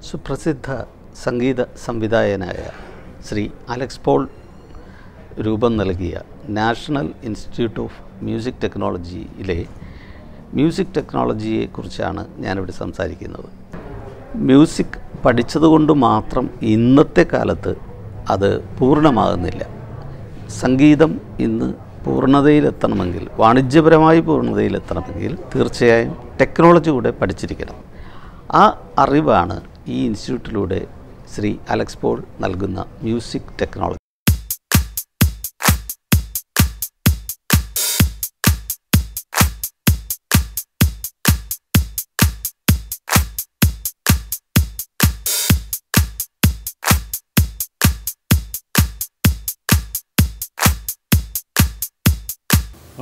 സുപ്രസിദ്ധ സംഗീത സംവിധായകനായ ശ്രീ അലക്സ് പോൾ രൂപം നൽകിയ നാഷണൽ ഇൻസ്റ്റിറ്റ്യൂട്ട് ഓഫ് മ്യൂസിക് ടെക്നോളജിയിലെ മ്യൂസിക് ടെക്നോളജിയെക്കുറിച്ചാണ് ഞാനിവിടെ സംസാരിക്കുന്നത്. മ്യൂസിക് പഠിച്ചതുകൊണ്ട് മാത്രം ഇന്നത്തെ കാലത്ത് അത് പൂർണ്ണമാകുന്നില്ല. സംഗീതം ഇന്ന് പൂർണ്ണതയിലെത്തണമെങ്കിൽ, വാണിജ്യപരമായി പൂർണ്ണതയിലെത്തണമെങ്കിൽ തീർച്ചയായും ടെക്നോളജി കൂടെ പഠിച്ചിരിക്കണം. ആ അറിവാണ് ഈ ഇൻസ്റ്റിറ്റ്യൂട്ടിലൂടെ ശ്രീ അലക്സ് പോൾ നൽകുന്ന മ്യൂസിക് ടെക്നോളജി.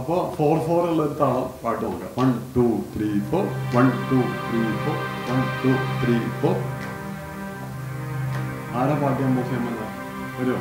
അപ്പോൾ 4/4 ഉള്ളൊരു താളം പാട്ട് നോക്കാം. 1 2 3 4 1 2 3 4 1 2 3 4. ആരാ പാട്ട് ഞാൻ ബുക്ക് ചെയ്യാൻ വരുമോ? ചെയ്യോ?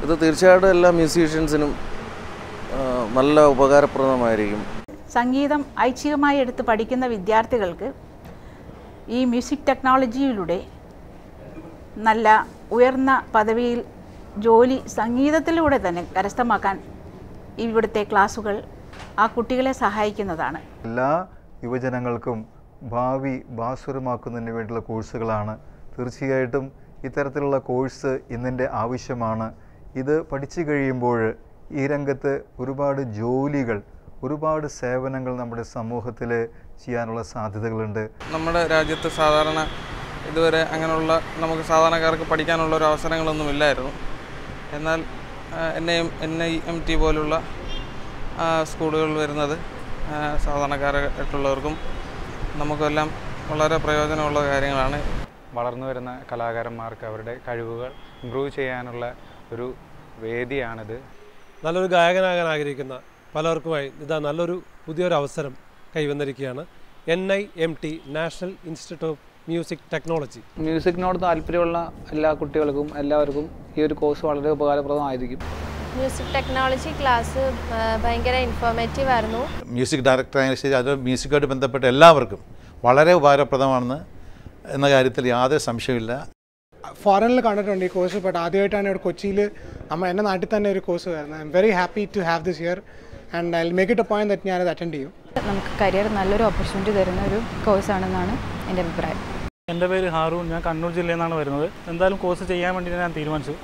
ഇത് തീർച്ചയായിട്ടും എല്ലാ മ്യൂസീഷ്യൻസിനും നല്ല ഉപകാരപ്രദമായിരിക്കും. സംഗീതം ഐച്ഛികമായി എടുത്ത് പഠിക്കുന്ന വിദ്യാർത്ഥികൾക്ക് ഈ മ്യൂസിക് ടെക്നോളജിയിലൂടെ നല്ല ഉയർന്ന പദവിയിൽ ജോലി സംഗീതത്തിലൂടെ തന്നെ കരസ്ഥമാക്കാൻ ഇവിടുത്തെ ക്ലാസുകൾ ആ കുട്ടികളെ സഹായിക്കുന്നതാണ്. എല്ലാ യുവജനങ്ങൾക്കും ഭാവി ഭാസുരമാക്കുന്നതിന് വേണ്ടിയുള്ള കോഴ്സുകളാണ്. തീർച്ചയായിട്ടും ഇത്തരത്തിലുള്ള കോഴ്സ് ഇന്നിൻ്റെ ആവശ്യമാണ്. ഇത് പഠിച്ചു കഴിയുമ്പോൾ ഈ രംഗത്ത് ഒരുപാട് ജോലികൾ, ഒരുപാട് സേവനങ്ങൾ നമ്മുടെ സമൂഹത്തിൽ ചെയ്യാനുള്ള സാധ്യതകളുണ്ട്. നമ്മുടെ രാജ്യത്ത് സാധാരണ ഇതുവരെ അങ്ങനെയുള്ള നമുക്ക് സാധാരണക്കാർക്ക് പഠിക്കാനുള്ള ഒരു അവസരങ്ങളൊന്നുമില്ലായിരുന്നു. എന്നാൽ NIMT പോലുള്ള സ്കൂളുകൾ വരുന്നത് സാധാരണക്കാരായിട്ടുള്ളവർക്കും നമുക്കെല്ലാം വളരെ പ്രയോജനമുള്ള കാര്യങ്ങളാണ്. വളർന്നു വരുന്ന കലാകാരന്മാർക്ക് അവരുടെ കഴിവുകൾ ഇമ്പ്രൂവ് ചെയ്യാനുള്ള ഒരു വേദിയാണിത്. നല്ലൊരു ഗായകനാകാൻ ആഗ്രഹിക്കുന്ന പലർക്കുമായി ഇതാ നല്ലൊരു പുതിയൊരു അവസരം കൈവന്നിരിക്കുകയാണ്. NIMT national institute of music technology. മ്യൂസിക്കിനോട് താല്പര്യമുള്ള എല്ലാ കുട്ടികൾക്കും എല്ലാവർക്കും ഈ ഒരു കോഴ്സ് വളരെ ഉപകാരപ്രദമായിരിക്കും. മ്യൂസിക് ടെക്നോളജി ക്ലാസ് ഭയങ്കര ഇൻഫോർമേറ്റീവ് ആയിരുന്നു. മ്യൂസിക് ഡയറക്ടറായാലും ശരി, അത് മ്യൂസിക്കുമായിട്ട് ബന്ധപ്പെട്ട എല്ലാവർക്കും വളരെ ഉപകാരപ്രദമാണെന്ന് എന്ന കാര്യത്തിൽ യാതൊരു സംശയമില്ല. ഫോറിനിൽ കണ്ടിട്ടുണ്ട് ഈ കോഴ്സ്, ബട്ട് ആദ്യമായിട്ടാണ് ഇവിടെ കൊച്ചിയിൽ എൻ്റെ നാട്ടിൽ തന്നെ ഒരു കോഴ്സ് വരുന്നത്. I am very happy to have this year and I will make it a point that ഞാനത് അറ്റൻഡ് ചെയ്യും. നമുക്ക് കരിയർ നല്ലൊരു ഓപ്പർച്യൂണിറ്റി തരുന്ന ഒരു കോഴ്സാണെന്നാണ് എൻ്റെ അഭിപ്രായം. എൻ്റെ പേര് ഹാറൂൺ, ഞാൻ കണ്ണൂർ ജില്ലയിൽ നിന്നാണ് വരുന്നത്. എന്തായാലും കോഴ്സ് ചെയ്യാൻ വേണ്ടി ഞാൻ തീരുമാനിച്ചു.